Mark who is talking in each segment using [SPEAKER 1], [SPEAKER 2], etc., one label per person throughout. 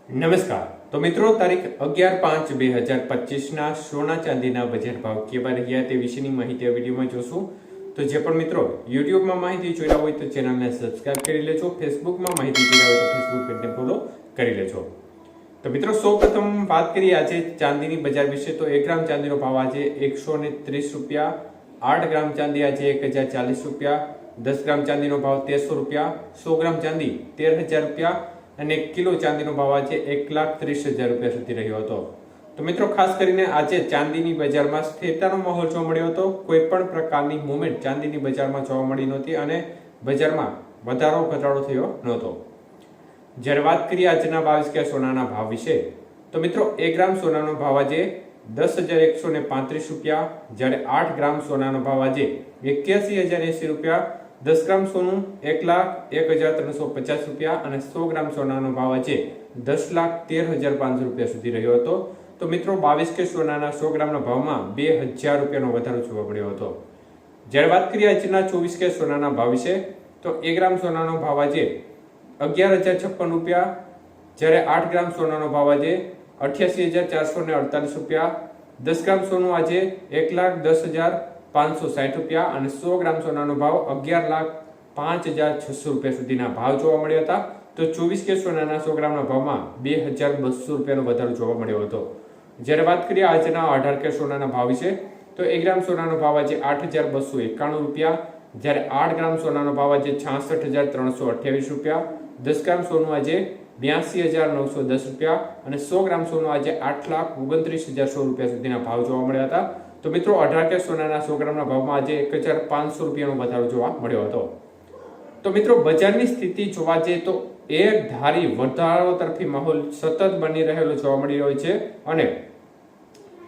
[SPEAKER 1] નમસ્કાર. તો મિત્રો, તારીખ 11/5/2025 સોના ચાંદીના બજાર ભાવ કેવા રહ્યા તે વિશેની માહિતી આ વિડીયોમાં જોશું. તો જે પણ મિત્રો યુટ્યુબમાં માહિતી જોયા હોય તો ચેનલને સબસ્ક્રાઇબ કરી લેજો. ફેસબુકમાં માહિતી જોયા હોય તો ફેસબુક પેજને ફોલો કરી લેજો. તો મિત્રો, સૌપ્રથમ વાત કરીએ આજે ચાંદીની બજાર વિશે. તો 1 ગ્રામ ચાંદીનો ભાવ આજે 130 રૂપિયા, 8 ગ્રામ ચાંદી આજે 1040 રૂપિયા, 10 ગ્રામ ચાંદીનો ભાવ 1300 રૂપિયા, 100 ગ્રામ ચાંદી 13000 રૂપિયા અને 1 કિલો ચાંદીનો ભાવ આજે 1,30,000 રૂપિયા સુધી રહ્યો હતો. તો મિત્રો, ખાસ કરીને આજે ચાંદીની બજારમાં સ્થિરતાનો માહોલ જોવા મળ્યો હતો. કોઈ પણ પ્રકારની મુવમેન્ટ ચાંદીની બજારમાં જોવા મળી નહોતી અને બજારમાં વધારો ઘટાડો થયો નહોતો. જ્યારે વાત કરીએ આજના 22 કે સોનાના ભાવ વિશે, તો મિત્રો 1 ગ્રામ સોનાનો ભાવ આજે 10,135 રૂપિયા, જ્યારે 8 ગ્રામ સોનાનો ભાવ આજે 81,080 રૂપિયા, 10 ગ્રામ સોનું 1,01,350 રૂપિયા અને 100 ગ્રામ સોનાનો ભાવ આજે 10,13,500 રૂપિયા સુધી રહ્યો હતો. તો મિત્રો, 22 કે સોનાના 100 ગ્રામના ભાવમાં 2,000 રૂપિયાનો વધારો જોવા મળ્યો હતો. જ્યારે વાત કરીએ આજના 24 કે સોનાના ભાવ વિશે, તો 1 ગ્રામ સોનાનો ભાવ આજે 11,056 રૂપિયા, જ્યારે 8 ગ્રામ સોનાનો ભાવ આજે 88,448 રૂપિયા, 10 ગ્રામ સોનું આજે 1,10,560 રૂપિયા અને 100 ગ્રામ સોનાનો ભાવ 11,05,600 રૂપિયા સુધીના ભાવ જોવા મળ્યા હતા. તો 24 કે સોનાના 100 ગ્રામના ભાવમાં 2,200 રૂપિયાનો વધારો જોવા મળ્યો હતો. જ્યારે વાત કરીએ આજના 18 કે સોનાના ભાવ વિશે, તો 1 ગ્રામ સોનાનો ભાવ આજે 8,291 રૂપિયા, જ્યારે 8 ગ્રામ સોનાનો ભાવ આજે 66,328 રૂપિયા, 10 ગ્રામ સોનું આજે 82,910 રૂપિયા અને 100 ગ્રામ સોનું આજે 8,29,100 રૂપિયા સુધીના ભાવ જોવા મળ્યા હતા. તો મિત્રો, 18 કે સોનાના 100 ગ્રામના ભાવમાં આજે 1,500 રૂપિયાનો વધારો જોવા મળ્યો હતો. તો મિત્રો, બજારની સ્થિતિ જોવા જઈએ તો એક ધારી વધારો તરફી માહોલ સતત બની રહેલો જોવા મળી રહ્યો છે અને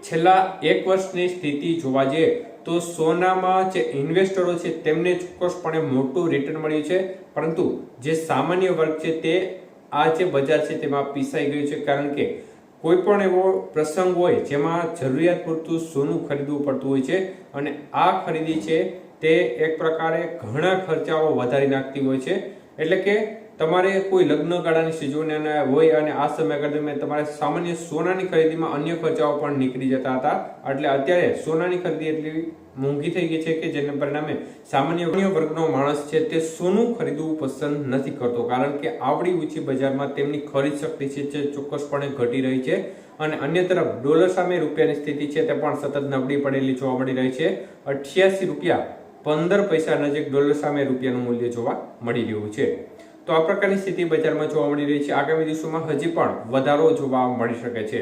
[SPEAKER 1] છેલ્લા 1 વર્ષની સ્થિતિ જોવા જઈએ તો સોનામાં જે ઇન્વેસ્ટરો છે તેમને ચોક્કસપણે મોટું રિટર્ન મળ્યું છે, પરંતુ જે સામાન્ય વર્ગ છે તે આ જે બજાર છે તેમાં પીસાઈ ગયું છે. કારણ કે કોઈ પણ એવો પ્રસંગ હોય જેમાં જરૂરિયાત પૂરતું સોનું ખરીદવું પડતું હોય છે અને આ ખરીદી છે તે એક પ્રકારે ઘણા ખર્ચાઓ વધારી નાખતી હોય છે. એટલે કે તમારે કોઈ લગ્ન ગાળાની સિઝન હોય અને આ સમય દરમિયાન તમારે સામાન્ય સોનાની ખરીદીમાં અન્ય ખર્ચાઓ પણ નીકળી જતા હતા. એટલે અત્યારે સોનાની ખરીદી એટલી મોંઘી થઈ ગઈ છે કે જેને પરિણામે સામાન્ય વર્ગનો માણસ છે તે સોનું ખરીદવું પસંદ નથી કરતો, કારણ કે આવડી ઊંચી બજારમાં તેમની ખરીદ શક્તિ છે જે ચોક્કસપણે ઘટી રહી છે. અને અન્ય તરફ ડોલર સામે રૂપિયાની સ્થિતિ છે તે પણ સતત નબળી પડેલી જોવા મળી રહી છે. 88 રૂપિયા 15 પૈસા નજીક ડોલર સામે રૂપિયાનું મૂલ્ય જોવા મળી રહ્યું છે. તો આ પ્રકારની સ્થિતિ બજારમાં જોવા મળી રહી છે. આગામી દિવસોમાં હજી પણ વધારો જોવા મળી શકે છે.